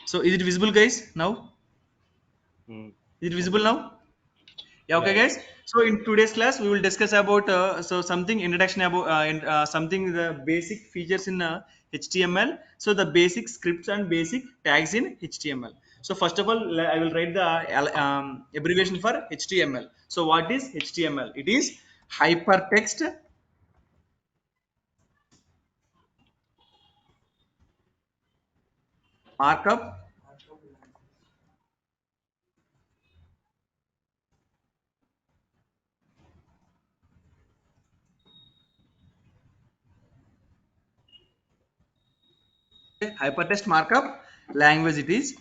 So is it visible, guys? Now Hmm. is it visible Okay. now? Yeah, Yeah, okay, yeah. guys. So in today's class, we will discuss about something introduction about something the basic features in HTML. So the basic scripts and basic tags in HTML. So first of all, I will write the abbreviation for HTML. So what is HTML? It is hypertext markup hypertext markup language. It is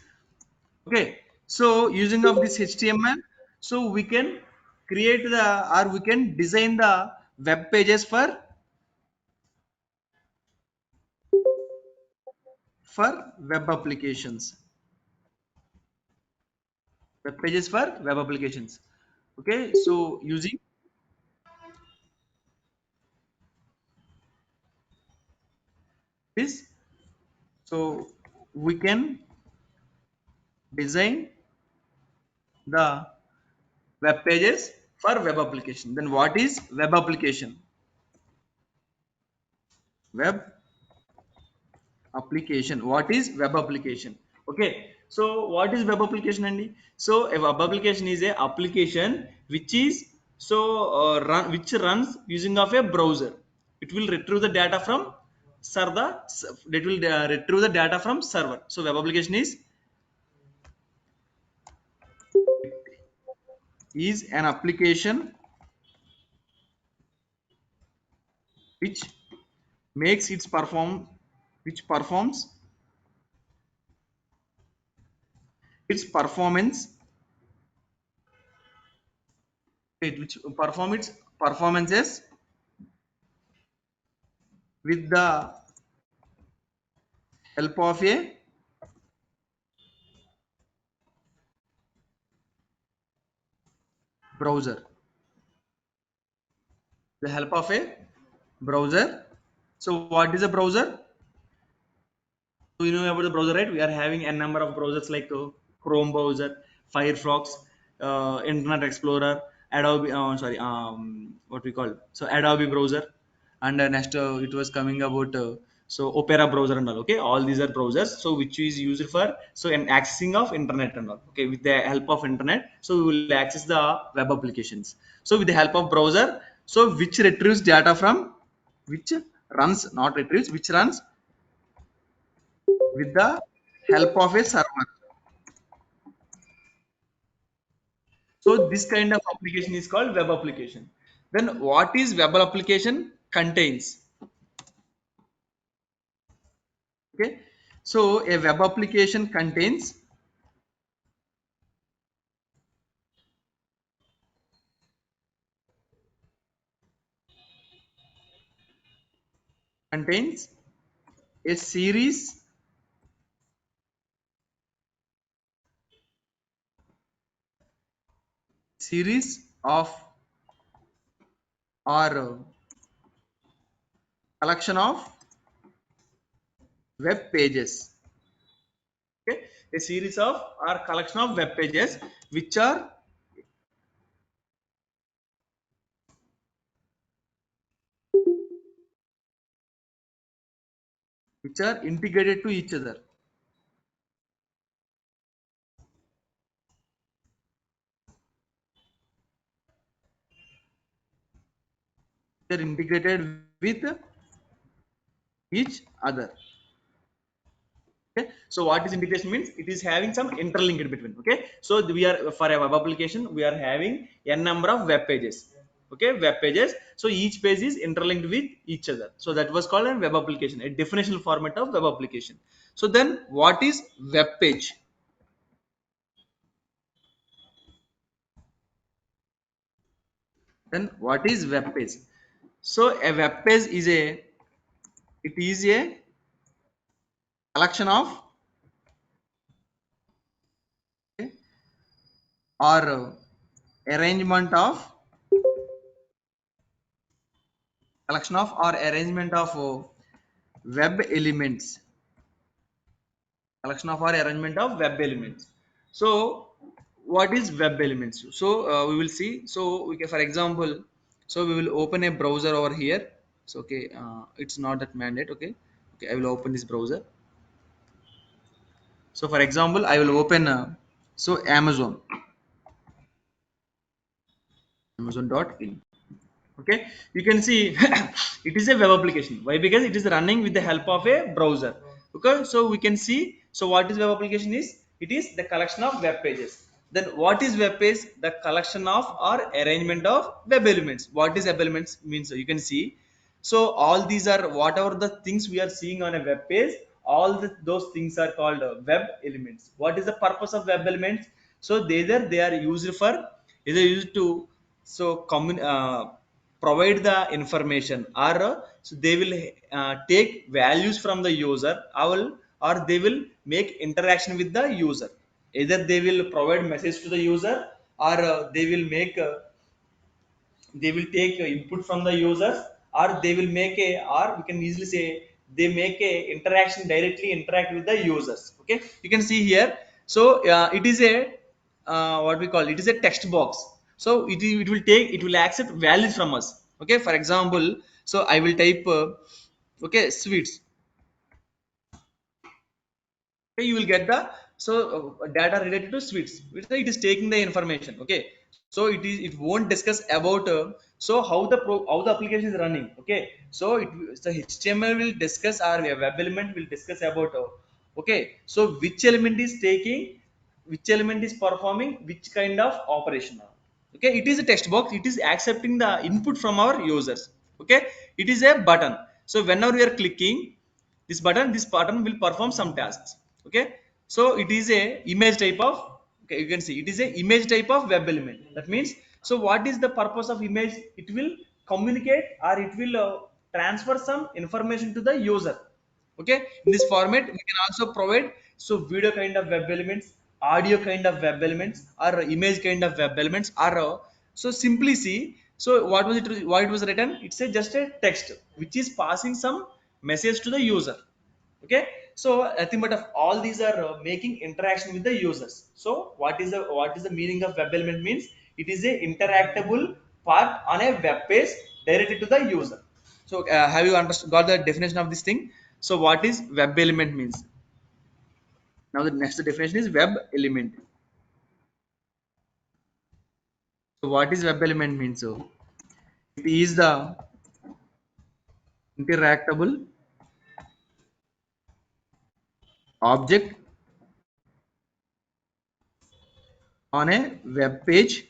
okay. So using of this HTML, so we can create the or we can design the web pages for web applications. Web pages for web applications. Okay, so using this, so we can design the web pages for web application. Then what is web application? Web application. What is web application? Okay, so what is web application, Andy? So a web application is a application which is which runs using of a browser. It will retrieve the data from server. It will retrieve the data from server. So web application is an application which makes its perform which performs its performance, which perform its performances with the help of a browser. The help of a browser. So what is a browser? So you know about the browser, right? We are having a number of browsers like Chrome browser, Firefox, Internet Explorer, Adobe. Sorry, what we call so Adobe browser, and next it was coming about so Opera browser and all. Okay, all these are browsers. So which is used for so an accessing of internet and all. Okay, with the help of internet, so we will access the web applications. So with the help of browser, so which retrieves data from which runs not retrieves which runs with the help of a server. So this kind of application is called web application. Then what is web application contains? Okay. So a web application contains a series of or collection of web pages. Okay. A series of or collection of web pages which are integrated to each other. They are integrated with each other. Okay, so what is integration means? It is having some interlinked between. Okay, so we are for a web application we are having n number of web pages. Okay, web pages, so each page is interlinked with each other, so that was called a web application, a definitional format of web application. So then what is web page? Then what is web page? So a web page is a it is a collection of okay, or arrangement of collection of or arrangement of web elements, collection of or arrangement of web elements. So what is web elements? So we will see. So we can, for example, so we will open a browser over here. So okay, it's not that mandate. Okay, okay, I will open this browser. So for example, I will open so amazon.in. Okay, you can see it is a web application. Why? Because it is running with the help of a browser. Okay, so we can see, so what is web application is, it is the collection of web pages. Then what is web page? The collection of or arrangement of web elements. What is web elements means? So you can see, so all these are whatever the things we are seeing on a web page, all those things are called web elements. What is the purpose of web elements? So they are used for, either used to, so provide the information, or so they will take values from the user, or they will make interaction with the user. Either they will provide message to the user, or they will make they will take input from the users, or they will make a, or we can easily say they make a interaction, directly interact with the users. Okay, you can see here. So it is a what we call, it is a text box. So it will take, it will accept values from us. Okay, for example, so I will type okay, sweets. Okay, you will get the, so data related to sweets. It is taking the information. Okay, so it won't discuss about so how the application is running. Okay, so so HTML will discuss, or a web element will discuss about okay, so which element is taking, which element is performing which kind of operation. Okay, it is a text box, it is accepting the input from our users. Okay, it is a button. So whenever we are clicking this button will perform some tasks. Okay, so it is a image type of, okay, you can see it is a image type of web element. That means, so what is the purpose of image? It will communicate, or it will transfer some information to the user. Okay, in this format we can also provide, so video kind of web elements, audio kind of web elements, or image kind of web elements, or so simply see, so what was it, why it was written, it's a just a text which is passing some message to the user. Okay, so nothing but of all these are making interaction with the users. So what is the meaning of web element means? It is a interactable part on a web page directly to the user. So have you understood, got the definition of this thing? So what is web element means? Now the next definition is web element. So what is web element means? So it is the interactable object on a web page,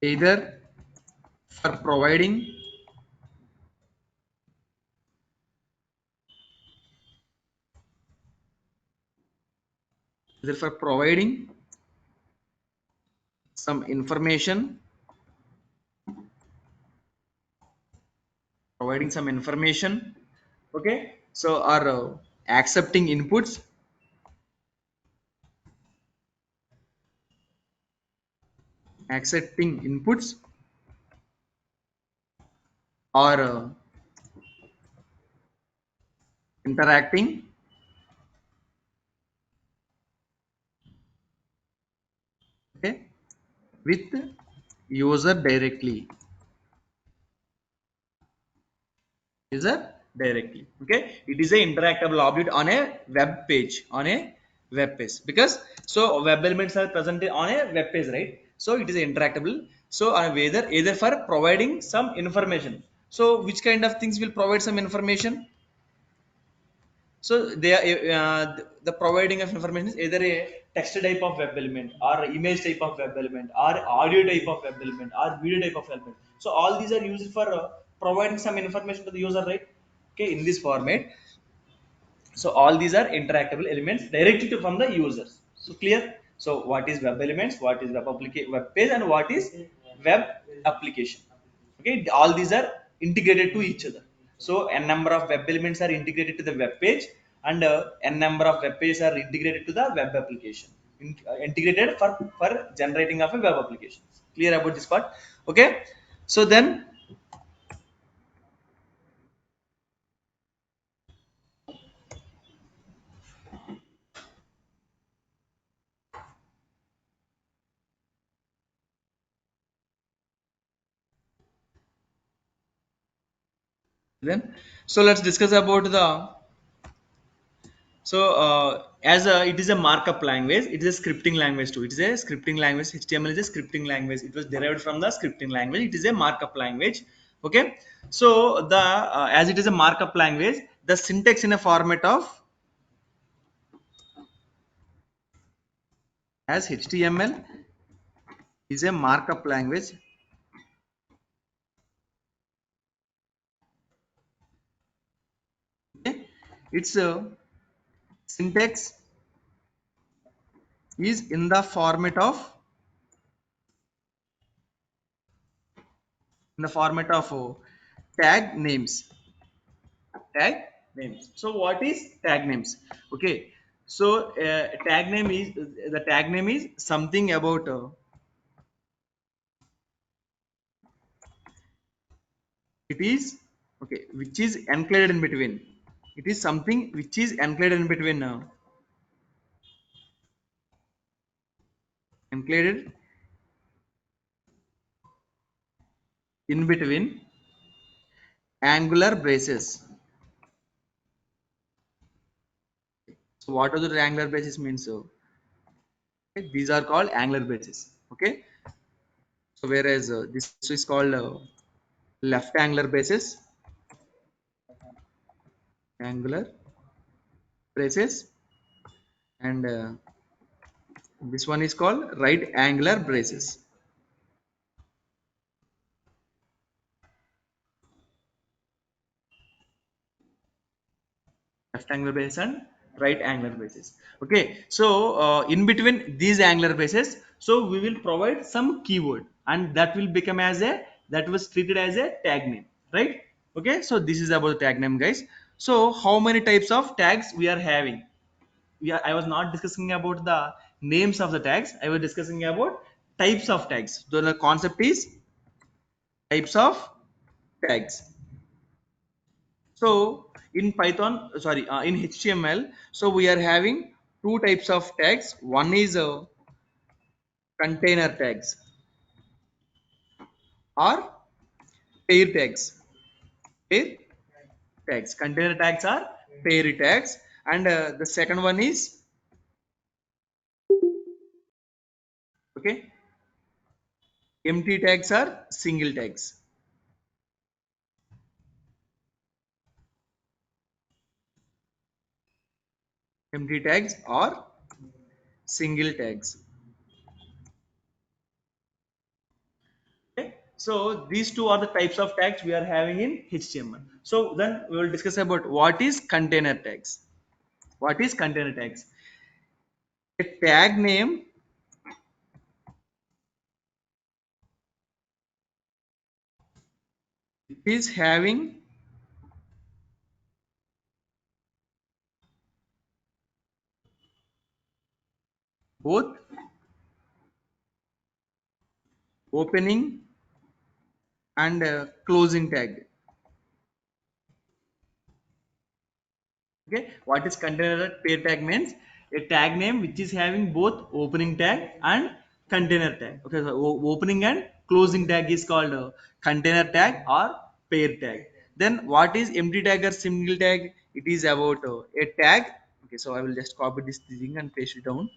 either for providing, either for providing some information, providing some information. Okay, so are accepting inputs, accepting inputs, or interacting, okay, with user directly. User directly. Okay, it is a interactable object on a web page, on a web page, because so web elements are presented on a web page, right? So it is interactable. So whether either for providing some information. So which kind of things will provide some information? So they are the providing of information is either a text type of web element, or image type of web element, or audio type of web element, or video type of element. So all these are used for providing some information to the user, right? Okay, in this format. So all these are interactable elements directly to from the users. So clear. So what is web elements, what is web page, and what is web application? Okay, all these are integrated to each other. So n number of web elements are integrated to the web page, and n number of web pages are integrated to the web application. Integrated for generating of a web application. Clear about this part? Okay, so then Then, so let's discuss about the as it is a markup language, it is a scripting language too. It is a scripting language. HTML is a scripting language. It was derived from the scripting language. It is a markup language. Okay. So the as it is a markup language, the syntax in a format of as HTML is a markup language. Okay. Its syntax is in the format of tag names. Tag names. So what is tag names? Okay. So tag name is something about it is okay, which is enclosed in between. It is something which is enclosed in between enclosed in between angular braces. So what are the angular braces means? So okay, these are called angular braces. Okay. So whereas this is called left angular braces, angular braces, and this one is called right angular braces. Left angular braces and right angular braces. Okay, so in between these angular braces, so we will provide some keyword and that will become as a that was treated as a tag name, right? Okay, so this is about the tag name, guys. So how many types of tags we are having? I was not discussing about the names of the tags, I was discussing about types of tags. So the concept is types of tags. So in Python, sorry, in HTML, so we are having two types of tags. One is container tags or pair tags. Pair tags. Container tags are pair tags, and the second one is okay. Empty tags are single tags. Empty tags or single tags. Okay. So these two are the types of tags we are having in HTML. So then we will discuss about what is container tags. What is container tags? A tag name is having both opening and closing tag. Okay, what is container pair tag means? A tag name which is having both opening tag and container tag. Okay, so opening and closing tag is called container tag or pair tag. Then what is empty tag or single tag? It is about a tag. Okay, so I will just copy this thing and paste it down.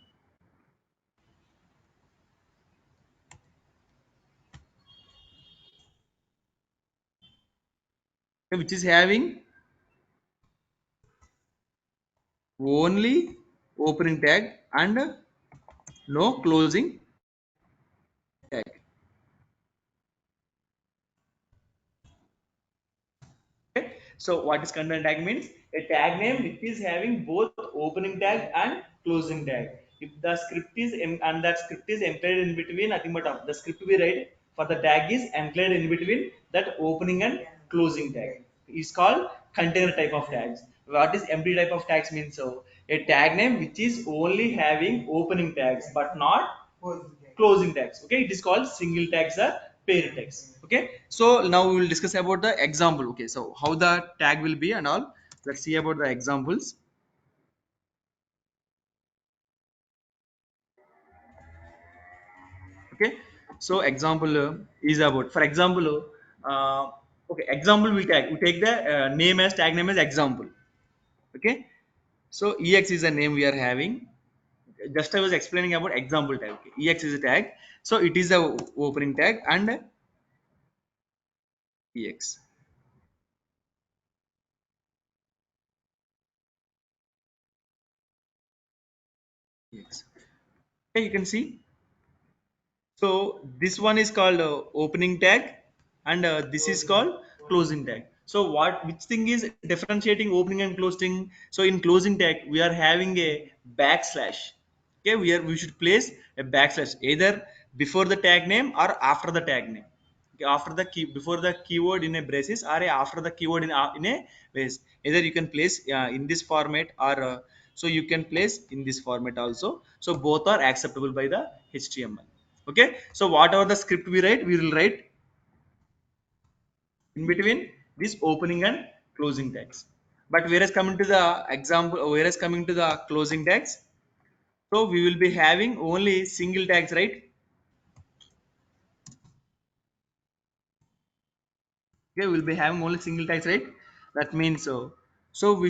Okay, which is having only opening tag and no closing tag. Okay. So what is content tag means? A tag name which is having both opening tag and closing tag. If the script is and that script is enclosed in between nothing but the script we write for the tag is enclosed in between that opening and closing tag. Is called container type of tags. What is empty type of tags means? So a tag name which is only having opening tags but not closing tags. Okay, it is called single tags or pair tags. Okay, so now we will discuss about the example. Okay, so how the tag will be and all, let's see about the examples. Okay, so example is about, for example, Okay, example we take the name as tag name as example. Okay, so ex is a name we are having. Just I was explaining about example tag. Okay. Ex is a tag, so it is a opening tag and ex. Ex. Okay, you can see. So this one is called opening tag, and this is called closing tag. So which thing is differentiating opening and closing? So in closing tag, we are having a backslash. Okay, we should place a backslash either before the tag name or after the tag name. Okay, after the key before the keyword in a braces or after the keyword in a brace. Either you can place in this format or so you can place in this format also. So both are acceptable by the HTML. Okay, so whatever the script we write, we will write in between this opening and closing tags. But whereas coming to the example, whereas coming to the closing tags, so we will be having only single tags, right? Okay, we'll be having only single tags, right? That means so we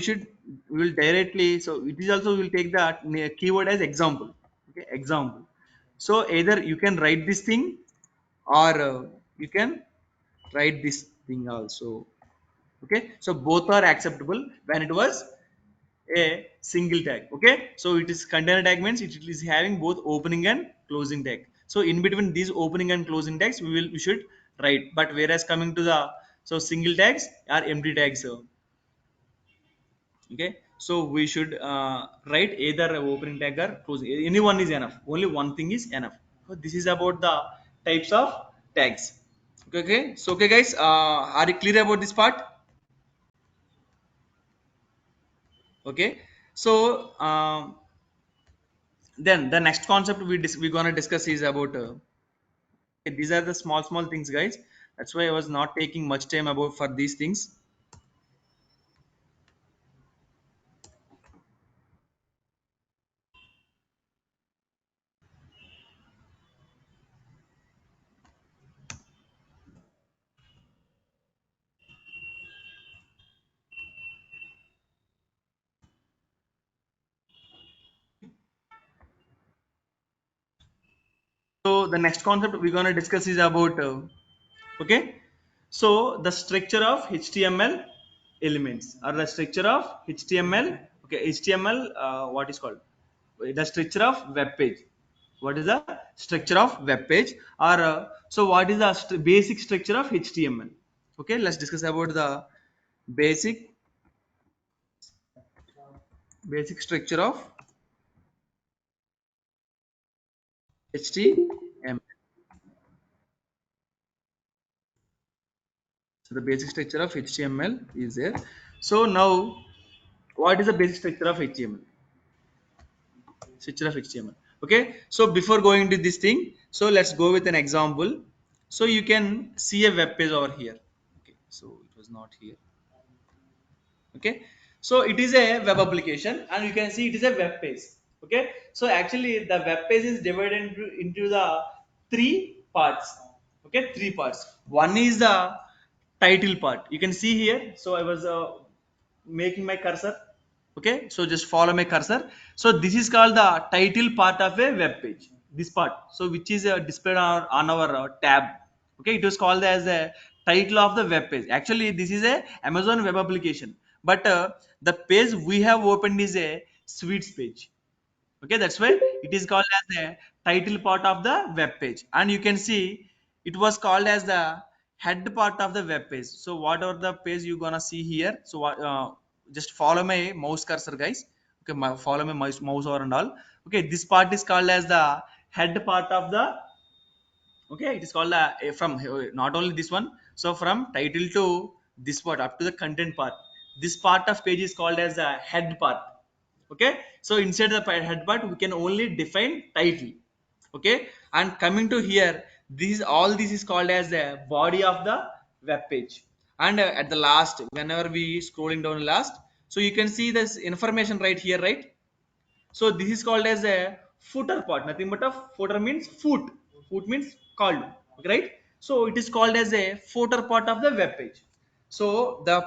will directly, so it is also, we will take the keyword as example. Okay, example. So either you can write this thing or you can write this thing also. Okay, so both are acceptable when it was a single tag. Okay, so it is container tag means it is having both opening and closing tag. So in between these opening and closing tags we should write. But whereas coming to the so single tags are empty tags. So okay, so we should write either a opening tag or closing. Any one is enough, only one thing is enough. So this is about the types of tags. Okay, okay. So okay guys, are you clear about this part? Okay, so then the next concept we're gonna discuss is about okay, these are the small things, guys. That's why I was not taking much time about for these things. So the next concept we're gonna discuss is about okay. So the structure of HTML elements or the structure of HTML. Okay, HTML what is called the structure of web page. What is the structure of web page? Or so what is the basic structure of HTML? Okay, let's discuss about the basic basic structure of HTML. So the basic structure of HTML is there. So now, what is the basic structure of HTML? Structure of HTML. Okay. So before going to this thing, so let's go with an example. So you can see a web page over here. Okay. So it was not here. Okay, so it is a web application and you can see it is a web page. Okay, so actually the web page is divided into the three parts. Okay, three parts. One is the title part, you can see here. So I was making my cursor. Okay, so just follow my cursor. So this is called the title part of a web page, this part, so which is displayed on our tab. Okay, it was called as a title of the web page. Actually this is a Amazon web application, but the page we have opened is a sweets page. Okay, that's why it is called as the title part of the web page. And you can see it was called as the head part of the web page. So whatever the page you gonna see here, so what just follow my mouse cursor, guys. Okay, follow my mouse over and all. Okay, this part is called as the head part of the, okay, it is called from not only this one, so from title to this part up to the content part, this part of page is called as the head part. Okay, so inside the head part we can only define title. Okay, and coming to here, this all this is called as the body of the web page. And at the last, whenever we scrolling down last, so you can see this information right here, right? So this is called as a footer part. Nothing but a footer means foot. Foot means called. Okay, right? So it is called as a footer part of the web page. So the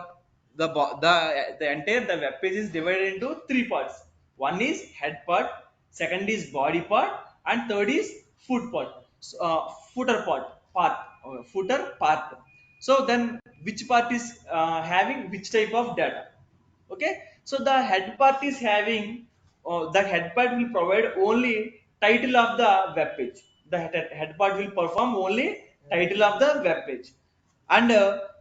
entire the web page is divided into three parts. One is head part, second is body part, and third is foot part. Footer footer part. So then which part is having which type of data? Okay, so the head part is having the head part will provide only title of the web page. The head part will perform only title of the web page, and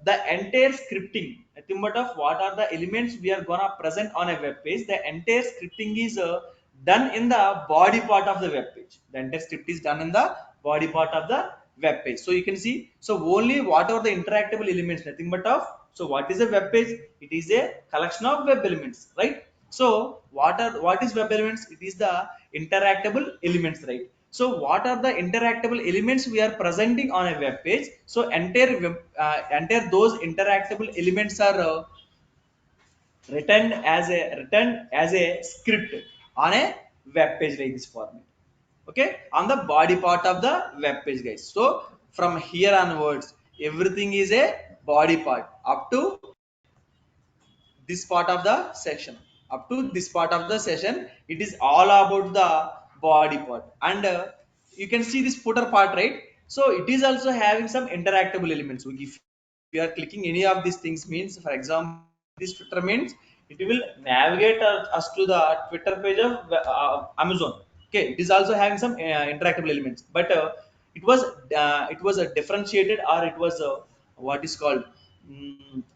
the entire scripting, nothing but of what are the elements we are gonna present on a web page. The entire scripting is done in the body part of the web page. The entire script is done in the body part of the web page. So you can see, so only what are the interactable elements, nothing but of, so what is a web page? It is a collection of web elements, right? So what is web elements? It is the interactable elements, right? So what are the interactable elements we are presenting on a web page? So entire those interactable elements are written as a script on a web page like this format. Okay, on the body part of the web page, guys. So from here onwards, everything is a body part up to this part of the section. Up to this part of the session, it is all about the body part. And you can see this footer part, right? So it is also having some interactable elements. So if you are clicking any of these things, means for example this footer means it will navigate us to the Twitter page of Amazon. Okay, it is also having some interactable elements, but it was a differentiated, or it was what is called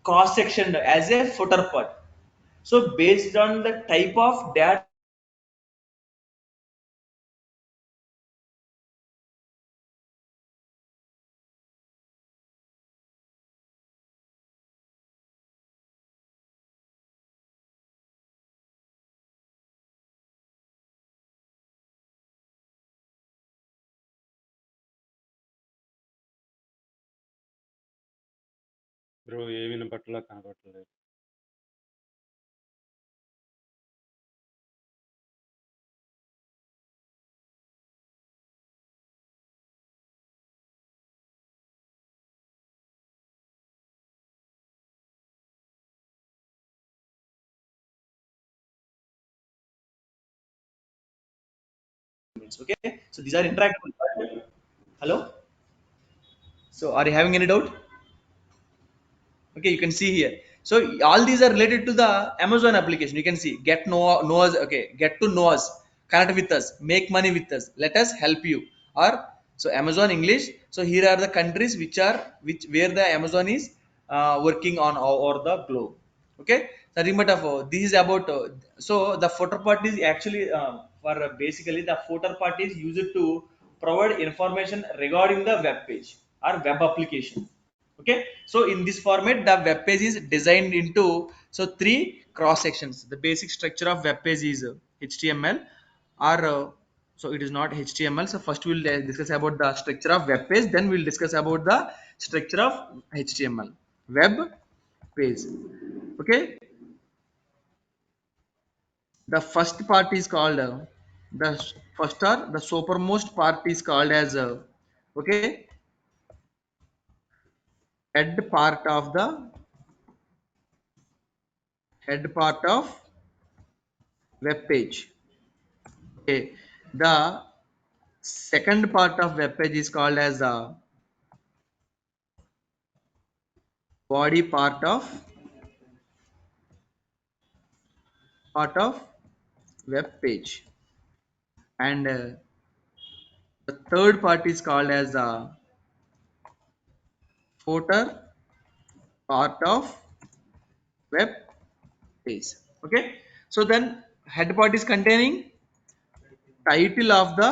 cross section as a footer part. So based on the type of data, bro ఏమి వినపట్ల కనపట్లేదు. okay, so these are interactable. Hello, so are you having any doubt? Okay, you can see here. So all these are related to the Amazon application. You can see know us. Okay, get to know us, connect with us, make money with us, let us help you. Or so Amazon English. So here are the countries which where the Amazon is working on all over the globe. Okay, nothing but of this is about so the footer part is actually for basically the footer part is used to provide information regarding the web page or web application. Okay, so in this format the web page is designed into so three cross sections. The basic structure of web page is HTML, or so it is not HTML. So first we'll discuss about the structure of web page, then we'll discuss about the structure of HTML web page. Okay, the first part is called the first or the supermost part is called as okay, head part of the head part of web page. Okay, the second part of web page is called as the body part of web page, and the third part is called as the footer part of web page. Okay, so then head part is containing title of the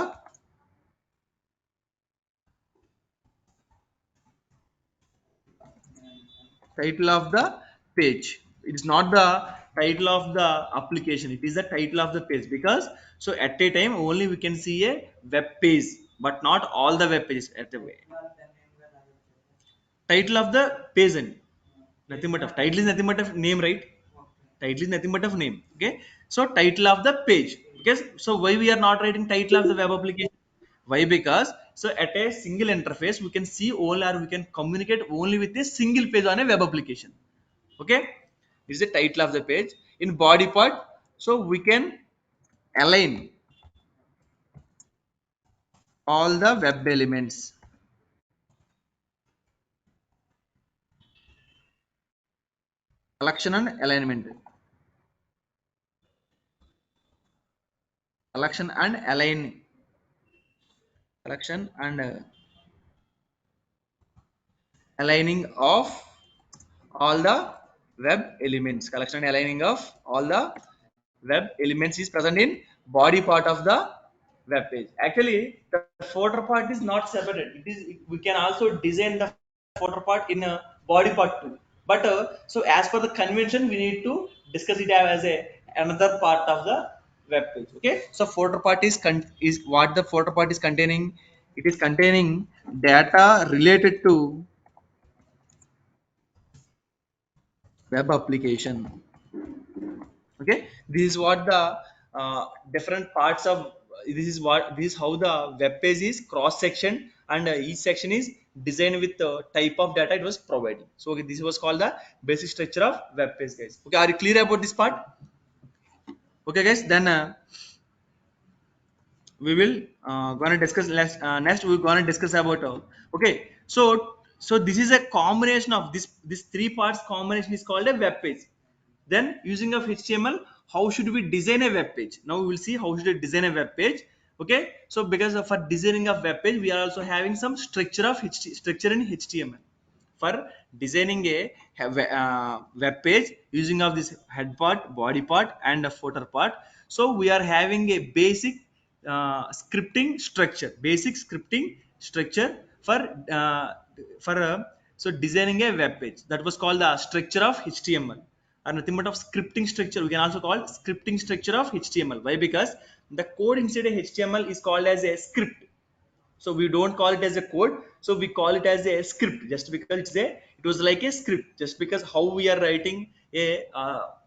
title of the page. It is not the title of the application, it is the title of the page. Because so at a time only we can see a web page, but not all the web pages at the way. Title of the page and nothing but of title is nothing but of name, right? Title is nothing but of name. Okay, so title of the page. Because so why we are not writing title of the web application? Why? Because so at a single interface we can see all, or we can communicate only with a single page on a web application. Okay, this is the title of the page. In body part, so we can align all the web elements. Collection and alignment. Collection and align. Collection and aligning of all the web elements. Collection and aligning of all the web elements is present in body part of the web page. Actually, the footer part is not separated. It is, we can also design the footer part in a body part too. But so as per the convention, we need to discuss it as a another part of the web page. Okay, so footer part is what the footer part is containing. It is containing data related to web application. Okay, this is what the different parts of, this is how the web page is cross section, and each section is designed with the type of data it was providing. So okay, this was called the basic structure of web page, guys. Okay, are you clear about this part? Okay, guys, then we will gonna discuss next we're gonna discuss about okay, so this is a combination of this three parts. Combination is called a web page. Then using of HTML, how should we design a web page? Now we will see how should we design a web page. Okay, so because for designing of web page, we are also having some structure of structure in HTML for designing a web page using of this head part, body part, and a footer part. So we are having a basic scripting structure, basic scripting structure for so designing a web page. That was called the structure of HTML, or nothing but of scripting structure. We can also call scripting structure of HTML. Why? Because the code inside a HTML is called as a script. So we don't call it as a code, so we call it as a script, just because it was like a script. Just because how we are writing a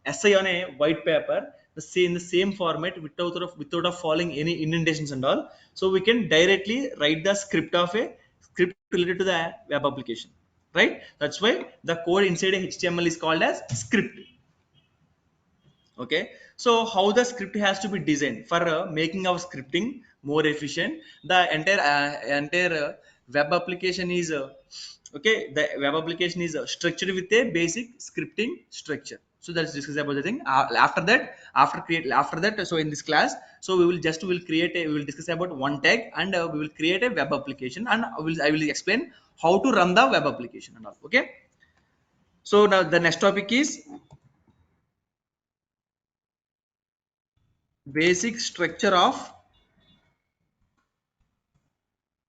essay on a white paper, the same format, without of following any indentations and all. So we can directly write the script of a script related to the web application, right? That's why the code inside a HTML is called as script. Okay, so how the script has to be designed for making our scripting more efficient. The entire web application is okay, the web application is structured with a basic scripting structure. So let's discuss about the thing. After that, so in this class, so we will discuss about one tag, and we will create a web application, and I will explain how to run the web application and all. Okay, so now the next topic is basic structure of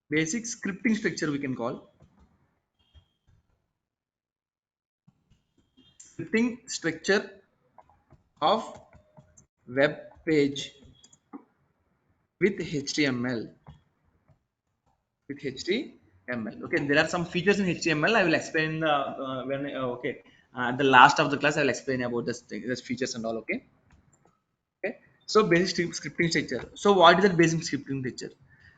basic scripting structure, we can call scripting structure of web page with HTML. With HTML. Okay, there are some features in HTML. I will explain the when okay, at the last of the class I will explain about this features and all. Okay. Okay, so basic scripting structure. So what is the basic scripting structure?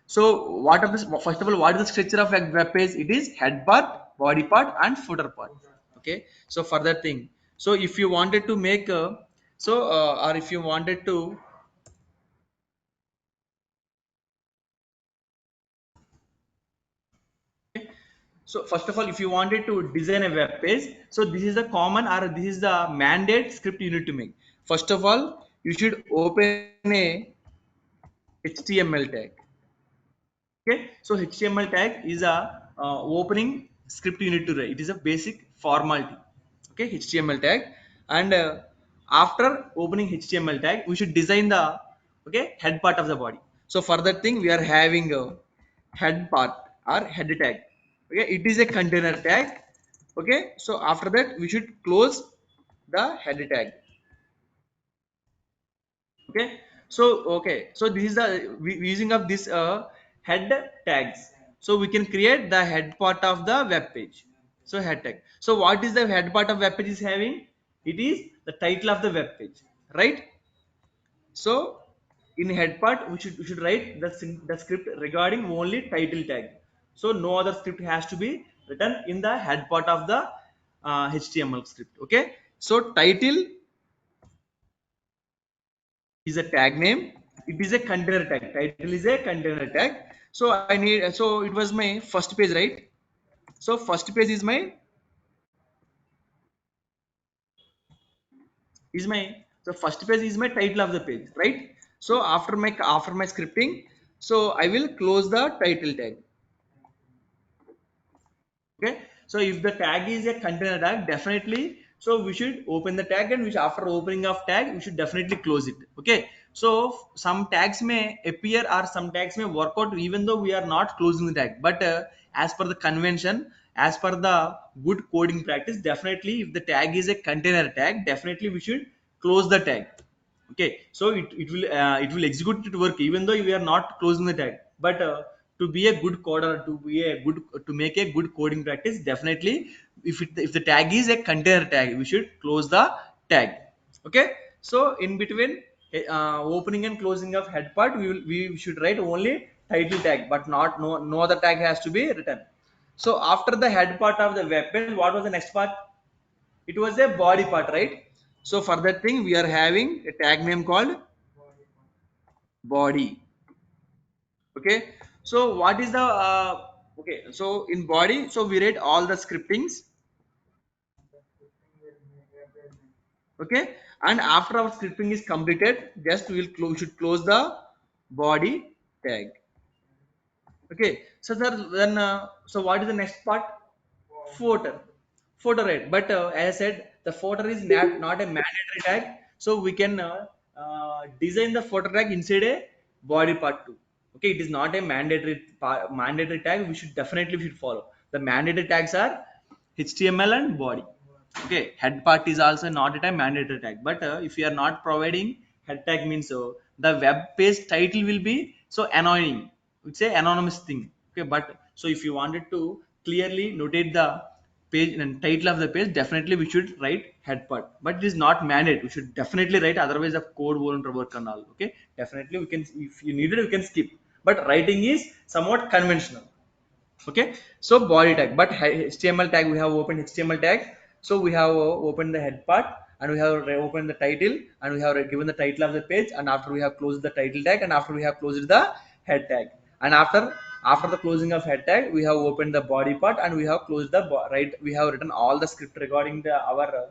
So what of this, first of all, what is the structure of a web page? It is head part, body part, and footer part. Okay, so for that thing, so if you wanted to make or if you wanted to, so first of all, if you wanted to design a web page, so this is the common, or this is the mandate script you need to make. First of all, you should open a HTML tag. Okay, so HTML tag is a opening script you need to write. It is a basic formality. Okay, HTML tag, and after opening HTML tag, we should design the okay head part of the body. So for that thing, we are having a head part or head tag. Okay, it is a container tag. Okay, so after that, we should close the head tag. Okay, so this is the using of this head tags, so we can create the head part of the web page. So head tag, so what is the head part of web page is having? It is the title of the web page, right? So in head part, we should write the script regarding only title tag. So no other script has to be written in the head part of the HTML script. Okay, so title is a tag name. It is a container tag. Title is a container tag. So I need. So it was my first page, right? So first page is my so first page is my title of the page, right? So after my scripting, so I will close the title tag. Okay, so if the tag is a container tag, definitely so we should open the tag, and which after opening of tag we should definitely close it. Okay, so some tags may appear or some tags may work out even though we are not closing the tag, but as per the convention, as per the good coding practice, definitely if the tag is a container tag, definitely we should close the tag. Okay, so it will execute it work even though we are not closing the tag, but to be a good coder, to make a good coding practice, definitely if the tag is a container tag, we should close the tag. Okay, so in between opening and closing of head part, we should write only title tag, but not no other tag has to be written. So after the head part of the web page, what was the next part? It was a body part, right? So for that thing, we are having a tag name called body. Okay, so what is the okay, so in body, so we read all the scriptings. Okay, and after our scripting is completed, just we should close the body tag. Okay, so then so what is the next part? Footer. Footer, right? But as I said, the footer is not a mandatory tag, so we can design the footer tag inside a body part too. Okay, it is not a mandatory tag. We should follow the mandatory tags are HTML and body. Okay, head part is also not a mandatory tag, but if you are not providing head tag, means so the web page title will be so annoying. It's a anonymous thing. Okay, but so if you wanted to clearly notate the page and title of the page, definitely we should write head part, but it is not mandate. We should definitely write, otherwise the code won't work and all. Okay, definitely we can, if you need it, we can skip, but writing is somewhat conventional. Okay, so body tag, but HTML tag, we have opened HTML tag, so we have opened the head part, and we have opened the title, and we have given the title of the page, and after we have closed the title tag, and after we have closed the head tag, and after the closing of head tag, we have opened the body part, and we have closed the right, we have written all the script regarding the our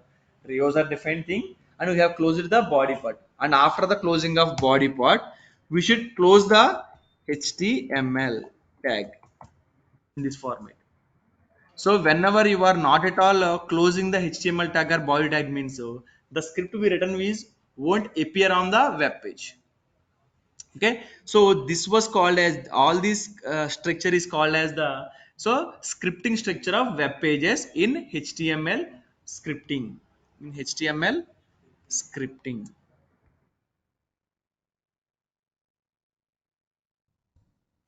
user defined thing, and we have closed the body part, and after the closing of body part, we should close the HTML tag in this format. So whenever you are not at all closing the HTML tag or body tag, means so the script we written is won't appear on the web page. Okay, so this was called as, all this structure is called as the so scripting structure of web pages in HTML scripting. In HTML scripting,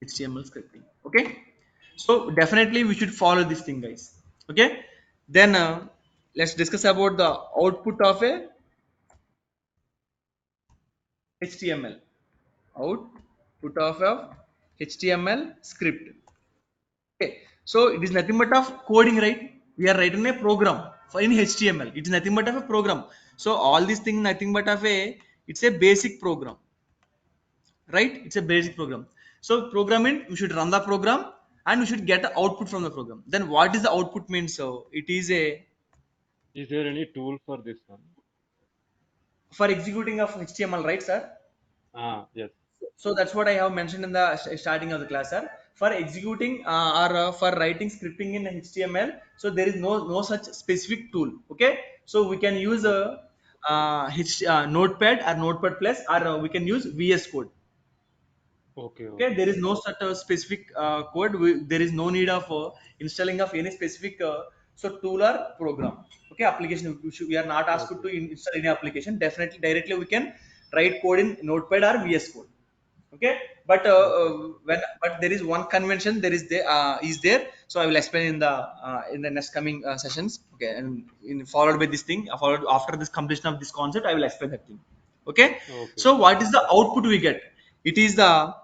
HTML scripting. Okay, so definitely we should follow this thing, guys. Okay, then let's discuss about the output of a HTML. Output of a HTML script. Okay, so it is nothing but of coding, right? We are writing a program for in HTML. It is nothing but of a program. So all these things nothing but of a, it's a basic program, right? It's a basic program. So programming, we should run the program, and we should get the output from the program. Then what is the output means? So it is a, Is there any tool for this one? for executing of HTML, right, sir? Ah, yes. So that's what I have mentioned in the starting of the class, sir. For executing or for writing scripting in HTML, so there is no such specific tool. Okay, so we can use a Okay. Notepad or Notepad Plus, or we can use VS Code. Okay, Okay, okay. there is no such a specific code. There is no need of installing of any specific so tool or program. Okay, application. We are not asked to Okay. install any application. Definitely, directly we can write code in Notepad or VS Code. Okay, but Okay. but there is one convention, is there, so I will explain in the next coming sessions. Okay, and followed by this thing, followed after this completion of this concept, I will explain that thing. Okay, Okay. so what is the output we get? It is the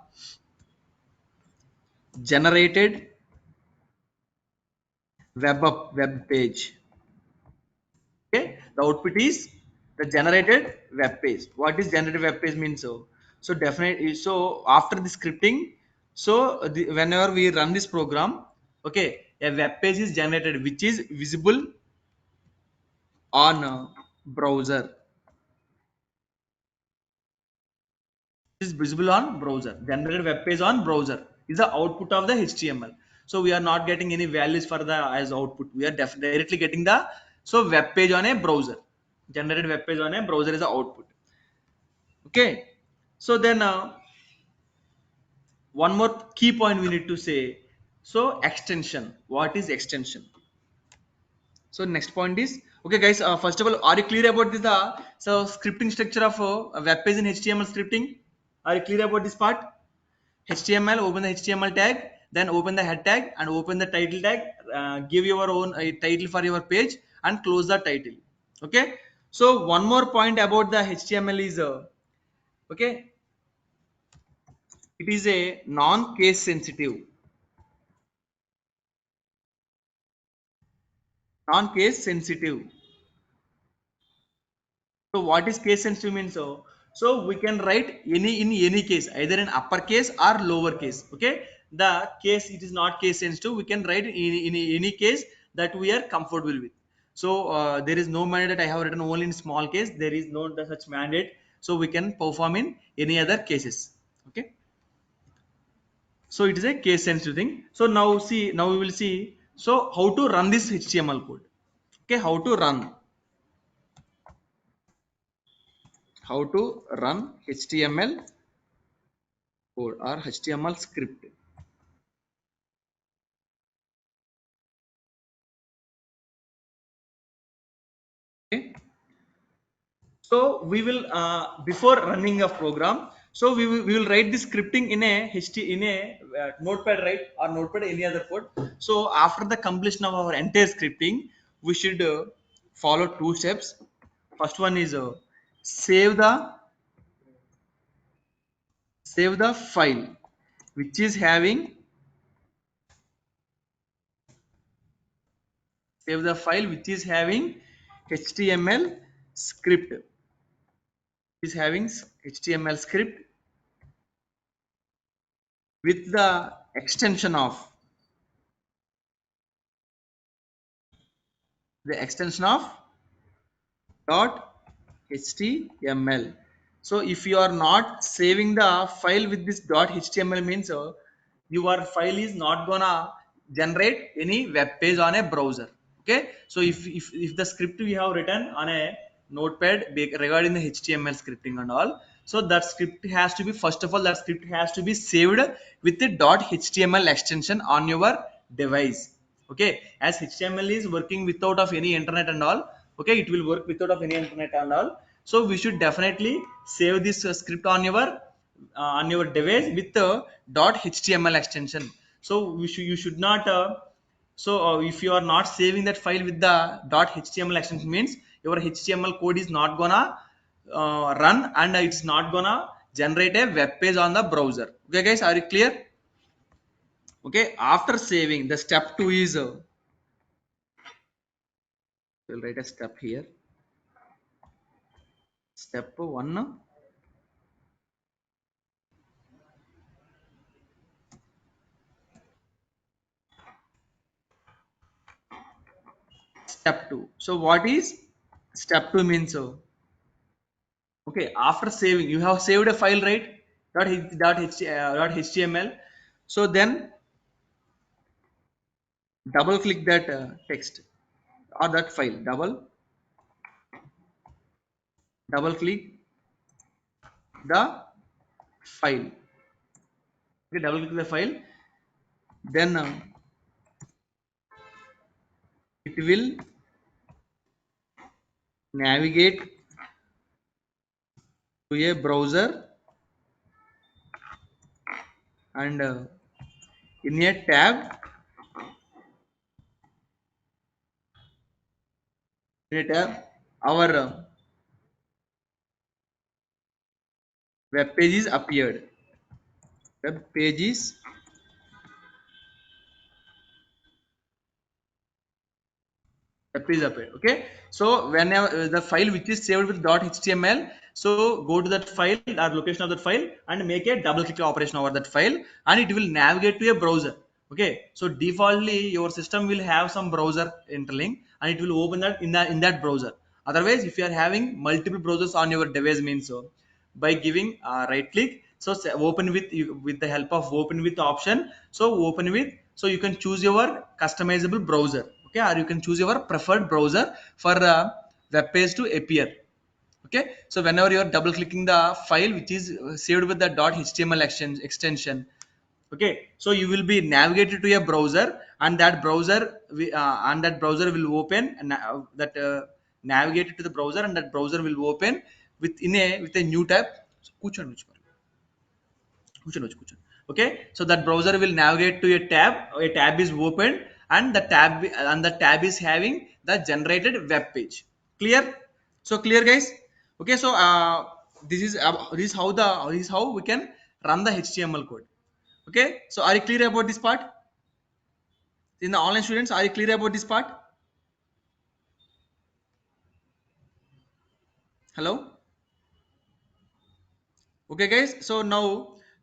generated web page. The output is the generated web page. What is generated web page means? So definitely, so after the scripting, so whenever we run this program, okay, a web page is generated which is visible on browser. Is visible on browser. Generated web page on browser is the output of the HTML. So we are not getting any values for the as output. We are directly getting the so web page on a browser. Generated web page on a browser is the output. Okay. So then one more key point we need to say. So extension. What is extension? So next point is okay, guys. First of all, are you clear about this? So scripting structure of a web page in HTML scripting. Are you clear about this part? HTML, open the HTML tag, then open the head tag and open the title tag, give your own title for your page and close the title. Okay. So one more point about the HTML is, okay, it is a non-case sensitive, non-case sensitive. So what is case sensitive means? So we can write any in any case, either in uppercase or lower case. Okay, the case it is not case sensitive. We can write in any case that we are comfortable with. So there is no mandate that I have written only in small case. There is no such mandate. So we can perform in any other cases. Okay. So it is a case sensitive thing. So now see, now we will see. So how to run this HTML code? Okay, how to run HTML code or HTML script. Okay. So we will before running a program. So we will write the scripting in a in a notepad, right, or notepad any other code. So after the completion of our entire scripting, we should follow two steps. First one is save the save the file which is having save the file which is having HTML script is having HTML script with the extension of dot html. So if you are not saving the file with this dot html means your file is not gonna generate any web page on a browser. Okay, so if the script we have written on a notepad regarding the html scripting and all, so that script has to be, first of all, that script has to be saved with the dot html extension on your device. Okay, as html is working without of any internet and all, okay, it will work without of any internet and all. So we should definitely save this script on your device with the .html extension. So you should not if you are not saving that file with the .html extension means your html code is not gonna run and it's not gonna generate a web page on the browser. Okay, guys, are you clear? Okay, after saving, the step 2 is we'll write a step here. Step 1, step 2. So what is step 2 means? Okay, after saving, you have saved a file, right? .html. So then double click that text or that file. Double click the file. Okay, double click the file. Then it will navigate to a browser and in a tab, our web page is appeared. Web page is Web is appeared. Okay, so whenever the file which is saved with .html, so go to that file or location of that file and make a double click operation over that file, and it will navigate to a browser. Okay, so defaultly your system will have some browser interlink, and it will open that in that browser. Otherwise, if you are having multiple browsers on your device, means so by giving right click, so open with with the help of open with option, so open with, so you can choose your customizable browser. Okay, or you can choose your preferred browser for web page to appear. Okay, so whenever you are double clicking the file which is saved with the .html extension, okay, so you will be navigated to a browser, and that browser will open, and that navigated to the browser, and that browser will open with a new tab. కూర్చోండి, కూర్చోండి. Okay, so that browser will navigate to a tab is opened, and the tab is having the generated web page. Clear? So clear, guys? Okay, so this is how we can run the HTML code. Okay, so are you clear about this part? In the online students, are you clear about this part? Hello? Okay, guys, so now,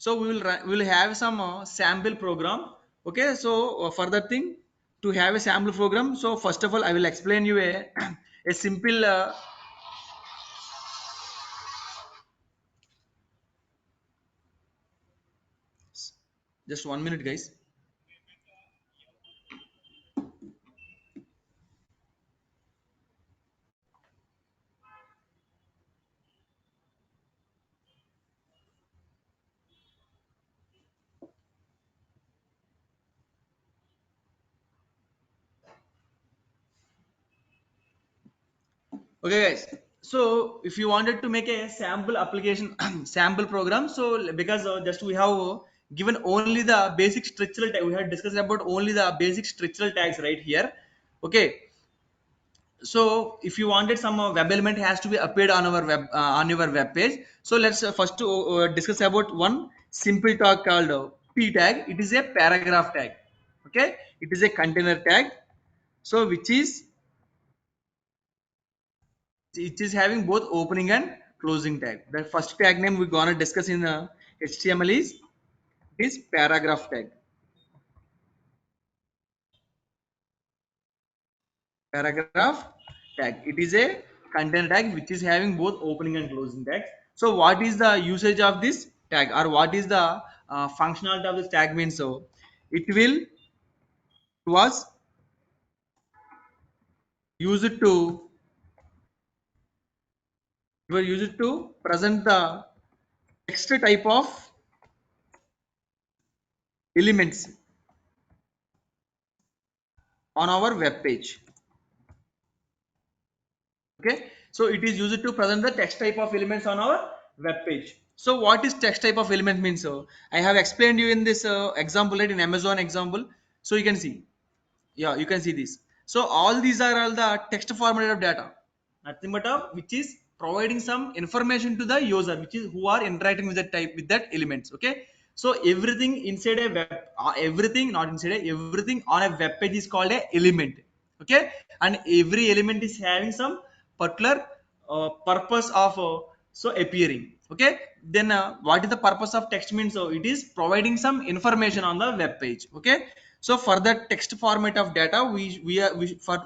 so we will have some sample program. Okay, so for that thing, to have a sample program, so first of all I will explain you a a simple just 1 minute, guys. Okay, guys, so if you wanted to make a sample application sample program, so because just we have given only the basic structural tag, we have discussed about only the basic structural tags right here. Okay, so if you wanted some web element has to be appeared on our web on your web page, so let's first discuss about one simple tag called p tag. It is a paragraph tag. Okay, it is a container tag, so which is it is having both opening and closing tag. The first tag name we're gonna discuss in HTML is paragraph tag. Paragraph tag, it is a container tag which is having both opening and closing tags. So what is the usage of this tag, or what is the functionality of this tag means? So it will was used to were used to present the text type of elements on our web page. Okay, so it is used to present the text type of elements on our web page. So what is text type of element means? So I have explained you in this example, right, in Amazon example. So you can see, yeah, you can see this. So all these are all the text format of data, nothing but which is providing some information to the user, which is who are interacting with that type with that elements. Okay, so everything inside a web, everything not inside a, everything on a web page is called a element. Okay, and every element is having some particular purpose of so appearing. Okay, then what is the purpose of text means? So it is providing some information on the web page. Okay, so for that text format of data, for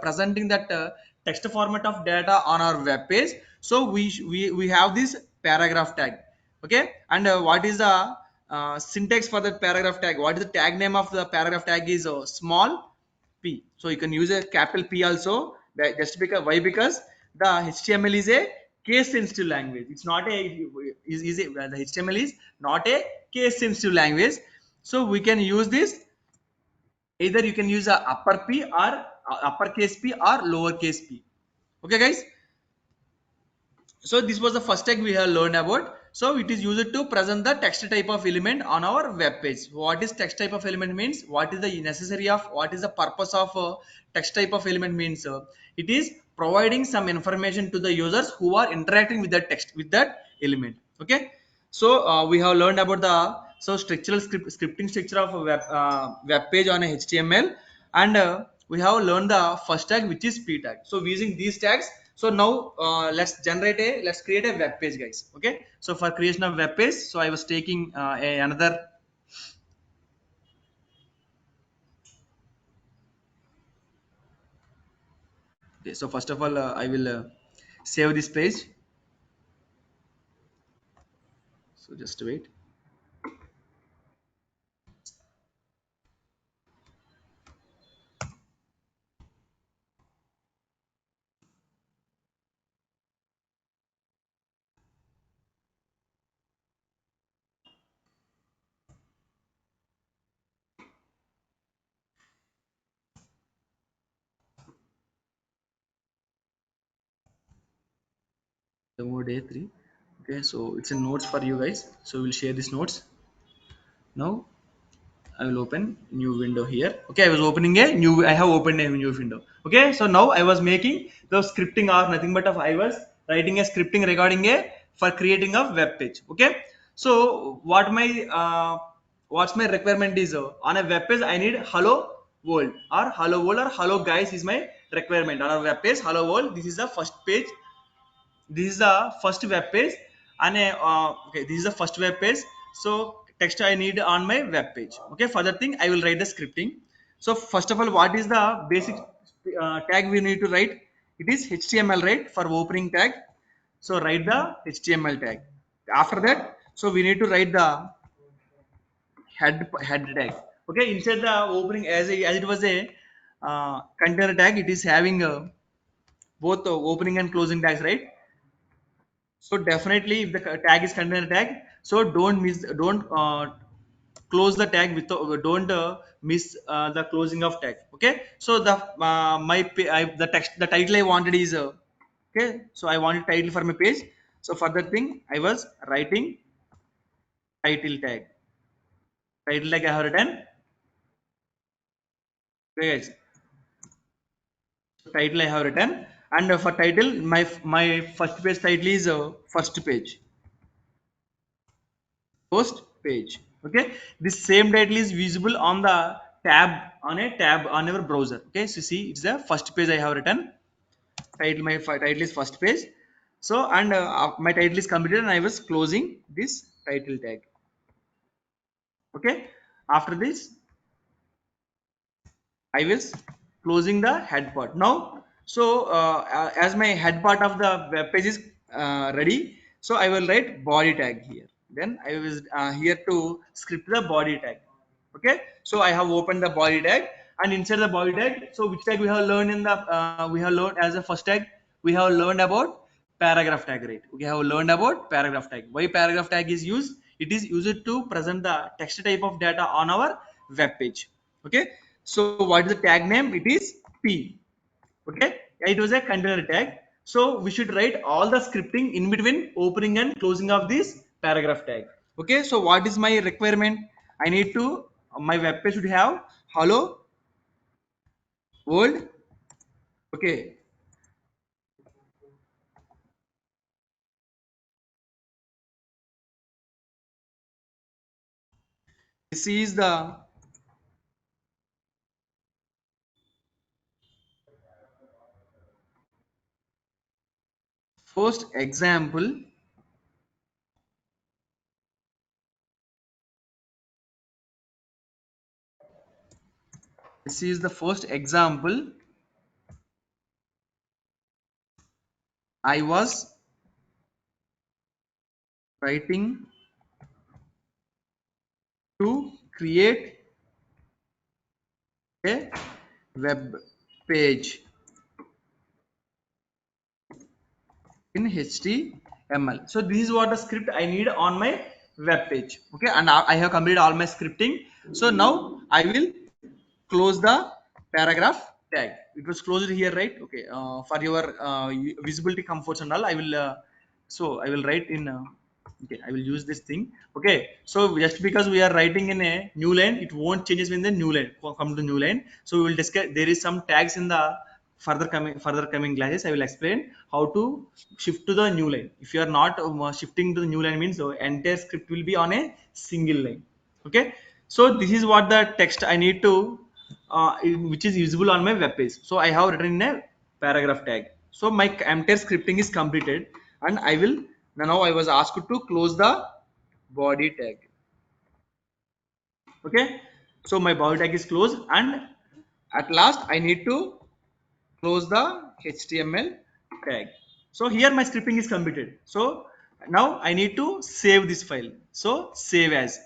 presenting that text format of data on our web page, so we have this paragraph tag. Okay, and what is the syntax for that paragraph tag? What is the tag name of the paragraph tag? Is small p. So you can use a capital P also, just because why? Because the HTML is a case sensitive language. It's not a the HTML is not a case sensitive language. So we can use this, either you can use a upper P or uppercase P or lowercase p. Okay, guys, so this was the first tag we have learned about. So it is used to present the text type of element on our web page. What is text type of element means? What is the necessary of, what is the purpose of text type of element means? It is providing some information to the users who are interacting with that text, with that element. Okay, so we have learned about the scripting structure of a web page on a HTML, and we have learned the first tag, which is p tag. So using these tags, so now let's create a web page, guys. Okay, so for creation of web page, so I was taking another. Okay, so first of all, I will save this page. So just wait. Demo day 3. Okay, so it's in notes for you guys. So we'll share these notes. Now I will open new window here. Okay, I was opening a new. I have opened a new window. Okay, so now I was making the scripting or nothing but of I was writing a scripting regarding a for creating a web page. Okay, so what's my requirement is on a web page I need hello world or hello world or hello guys is my requirement on a web page. Hello world. This is the first page. This is the first web page, and okay, this is the first web page. So text I need on my web page. Okay, for that thing I will write the scripting. So first of all, what is the basic tag we need to write? It is html, right, for opening tag. So write the html tag. After that, so we need to write the head tag. Okay, inside the opening, as it was a container tag, it is having both opening and closing tags, right? So definitely, if the tag is container tag, so don't close the tag with don't miss the closing of tag. Okay. So the the text, the title I wanted is okay. So I wanted title for my page. So for that thing, I was writing title tag. Title tag I have written. Okay, guys. So title I have written, and for title, my first page title is first page. Post page. Okay, this same title is visible on the tab on our browser. Okay, so see, it's the first page I have written. Title, my title is first page. So and my title is completed, and I was closing this title tag. Okay, after this I was closing the head part. Now, so as my head part of the web page is ready, so I will write body tag here. Then I was here to script the body tag. Okay, so I have opened the body tag, and inside the body tag, so which tag we have learned in the we have learned as a first tag, we have learned about paragraph tag, right? We have learned about paragraph tag. Why paragraph tag is used? It is used to present the text type of data on our web page. Okay, so what is the tag name? It is p. Okay, it was a container tag. So we should write all the scripting in between opening and closing of this paragraph tag. Okay, so what is my requirement? I need to my web page should have hello world. Okay, this is the first example. This is the first example I was writing to create a web page in HTML. So this is what the script I need on my web page. Okay, and I have completed all my scripting. So now I will close the paragraph tag. It was closed here, right? Okay, for your visibility comforts and all, I will so I will write in okay, I will use this thing. Okay, so just because we are writing in a new line, it won't changes when the new line come to new line. So we will discuss, there is some tags in the further coming classes. I will explain how to shift to the new line. If you are not shifting to the new line, means the entire script will be on a single line. Okay, so this is what the text I need to which is visible on my web page. So I have written in a paragraph tag. So my entire scripting is completed, and I will now I was asked to close the body tag. Okay, so my body tag is closed, and at last I need to close the HTML tag. So here my scripting is completed. So now I need to save this file. So save as.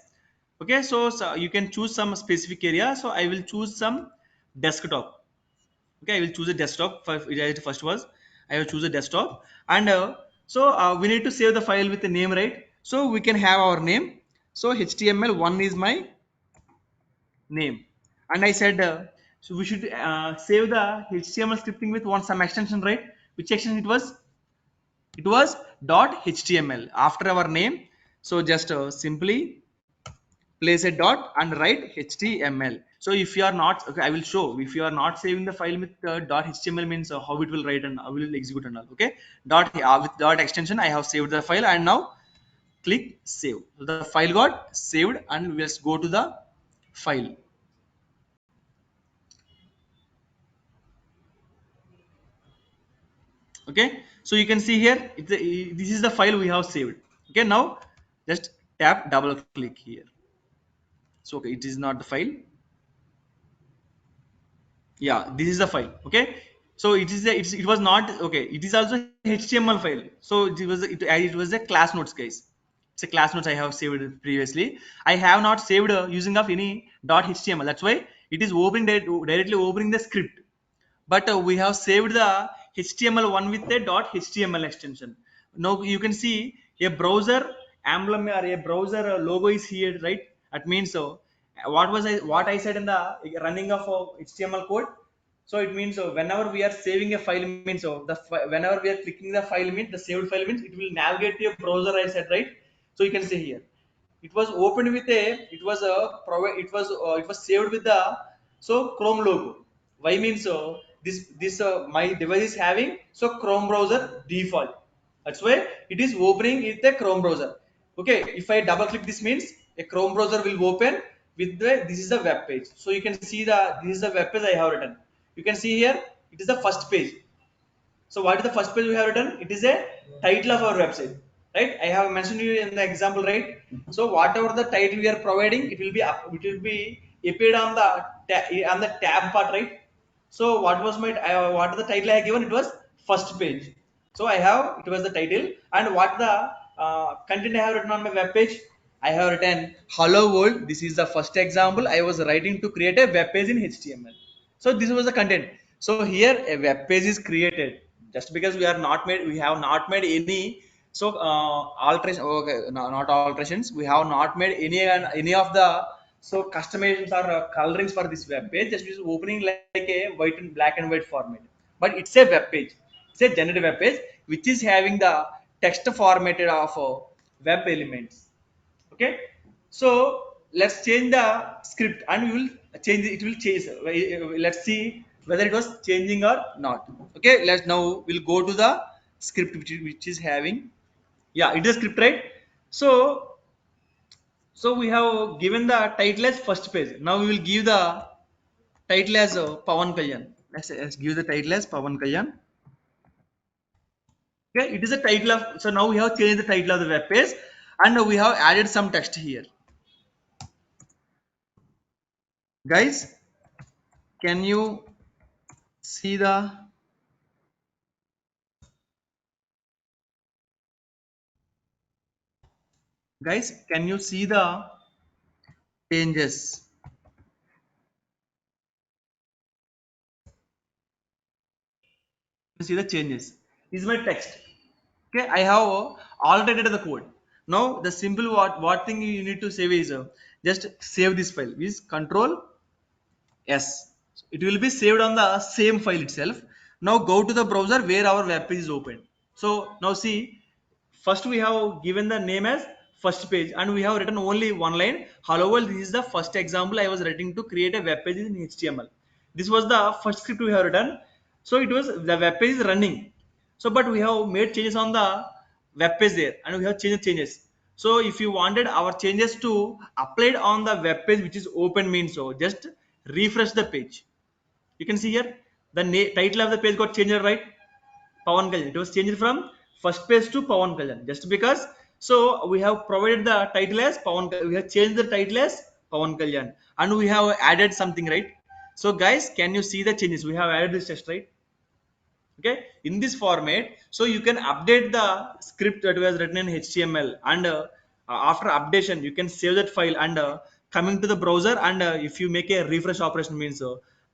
Okay, so you can choose some specific area. So I will choose some desktop. Okay, I will choose a desktop. First was I will choose a desktop, and we need to save the file with the name, right? So we can have our name. So HTML1 is my name, and I said so we should save the HTML scripting with one some extension, right? Which extension it was? It was .html after our name. So just simply place a dot and write HTML. So if you are not, okay, I will show if you are not saving the file with .html means how it will write and how will execute and all. Okay, with dot extension I have saved the file, and now click save. So the file got saved, and we just go to the file. Okay, so you can see here this is the file we have saved. Okay, now just tap double click here. So okay, it is not the file. Yeah, this is the file. Okay, so it was not okay, it is also HTML file. So it was a class notes, guys. It's a class notes I have saved previously. I have not saved using of any .html. That's why it is opening directly opening the script, but we have saved the HTML1 with a .html extension. Now you can see a browser emblem or a browser logo is here, right? That means so. What I said in the running of HTML code. So it means whenever we are saving a file means whenever we are clicking the file means the saved file means it will navigate to a browser. I said, right? So you can see here it was opened with a it was saved with the Chrome logo. Why means this my device is having Chrome browser default. That's why it is opening with the Chrome browser. Okay, if I double click this means a Chrome browser will open with the this is the web page. So you can see the this is the web page I have written. You can see here it is the first page. So what is the first page we have written? It is a title of our website, right? I have mentioned you in the example, right? So whatever the title we are providing, it will be appeared on the on the tab part, right? So what the title I have given? It was first page. So I have it was the title, and what the content I have written on my web page? I have written hello world. This is the first example I was writing to create a web page in HTML. So this was the content. So here a web page is created just because we have not made any alteration. Okay, no, not alterations. We have not made any of the customizations or colorings for this web page. Just is opening like a white and black and white format. But it's a web page. It's a generative web page which is having the text formatted of web elements. Okay, so let's change the script and we will change it will change. Let's see whether it was changing or not. Okay, let's now we'll go to the script which is having, yeah, it is script, right? So we have given the title as first page. Now we will give the title as Pawan Kalyan. Let's give the title as Pawan Kalyan. Okay, it is a title of, so now we have changed the title of the web page, and we have added some text here. Guys, can you see the, guys, can you see the changes? You see the changes. This is my text. Okay, I have altered the code. Now the simple what thing you need to save is just save this file is control S. It will be saved on the same file itself. Now go to the browser where our web page is open. So now see, first we have given the name as first page, and we have written only one line. However, this is the first example I was writing to create a web page in HTML. This was the first script we have written. So it was the web page is running. So but we have made changes on the web page there, and we have changed changes. So if you wanted our changes to applied on the web page which is open means, so just refresh the page. You can see here the title of the page got changed, right? Pawan Kalyan. It was changed from first page to Pawan Kalyan just because. So we have provided the title as Pawan. We have changed the title as Pawan Kalyan, and we have added something, right? So guys, can you see the changes? We have added this text, right? Okay, in this format, so you can update the script that was written in HTML, and after updation you can save that file, and coming to the browser, and if you make a refresh operation means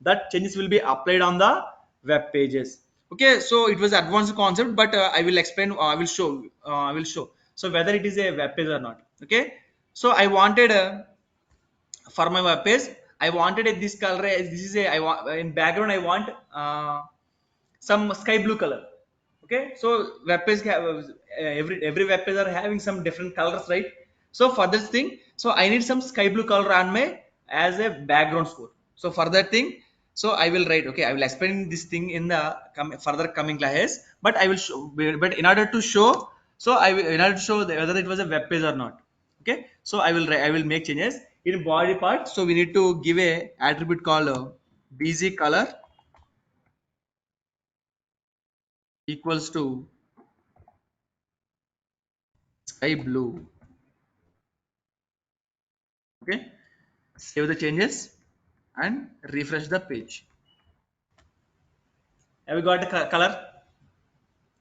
that changes will be applied on the web pages. Okay, so it was advanced concept, but I will explain, I will show so whether it is a web page or not. Okay, so I wanted for my web page, I wanted this color, this is a, I want in background I want some sky blue color. Okay, so web page have, every web page are having some different colors, right? So for this thing, so I need some sky blue color on my as a background score. So for that thing, so I will write, okay, I will explain this thing in the further coming classes, but I will show, but in order to show, so I will, in order to show whether it was a web page or not. Okay, so I will make changes in body part. So we need to give a attribute called bg color equals to sky blue. Okay, save the changes and refresh the page. Have you got the color?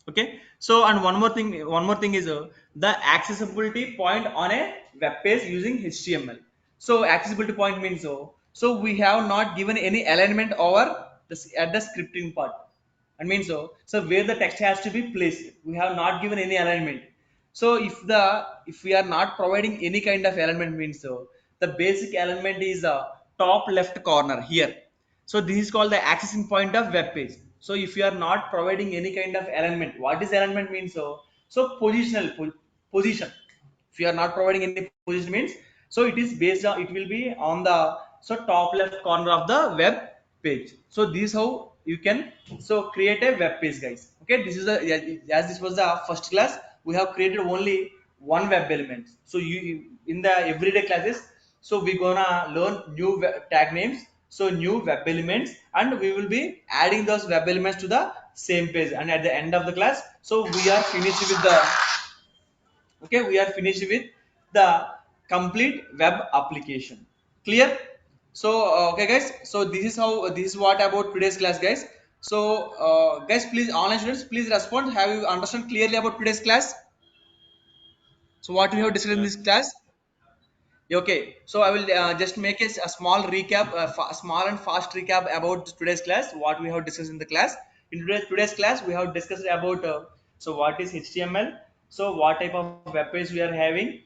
Okay, so and one more thing is the accessibility point on a web page using HTML. So accessibility point means so we have not given any alignment over this at the scripting part, and means so where the text has to be placed, we have not given any alignment. So if we are not providing any kind of alignment means the basic alignment is top left corner here. So this is called the accessing point of web page. So if you are not providing any kind of alignment, what is alignment means? So positional position. If you are not providing any position means, so it is based on, it will be on the so top left corner of the web page. So this is how you can so create a web page, guys. Okay, this is the, as this was the first class, we have created only one web element. So you in the everyday classes, so we're gonna learn new tag names, so new web elements, and we will be adding those web elements to the same page, and at the end of the class, so we are finished with the, okay, we are finished with the complete web application. Clear? So okay guys, so this is how, this is what about today's class, guys. So guys, please, online students, please respond, have you understand clearly about today's class? So what we have discussed in Yes. this class? Okay, so I will just make a small recap, small and fast recap about today's class, what we have discussed in the class. In today's class, we have discussed about so what is HTML, so what type of web page we are having,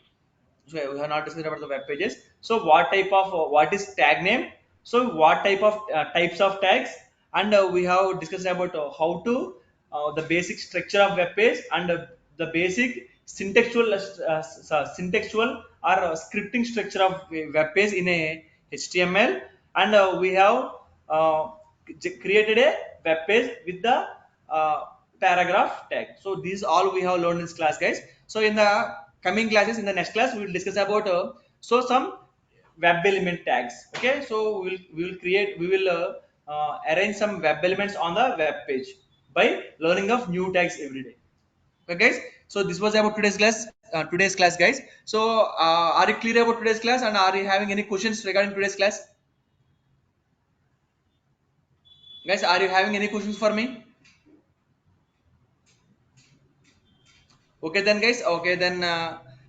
so we have not discussed about the web pages. So what type of what is tag name, so what type of types of tags, and we have discussed about how to the basic structure of web page, and the basic syntextual or scripting structure of a web page in a HTML, and we have uh, created a web page with the paragraph tag. So these all we have learned in this class, guys. So in the coming classes, in the next class, we will discuss about so some web element tags. Okay, so we will arrange some web elements on the web page by learning of new tags every day. Okay, guys. So this was about today's class, guys. So are you clear about today's class, and are you having any questions regarding today's class, guys? Are you having any questions for me? Okay then, guys. Okay then.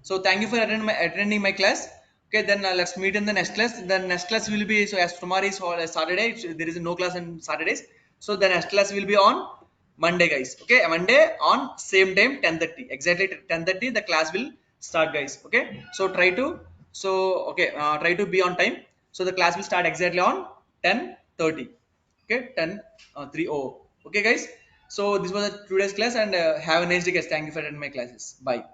So thank you for attending my class. Okay then, let's meet in the next class. The next class will be, so as tomorrow is Saturday, there is no class on Saturdays. So the next class will be on Monday, guys. Okay, Monday on same time 10:30, exactly 10:30. The class will start, guys. Okay. So try to, so okay, try to be on time. So the class will start exactly on 10:30. Okay, 10 3 0. Okay, guys. So this was today's class, and have a nice day, guys. Thank you for attending my classes. Bye.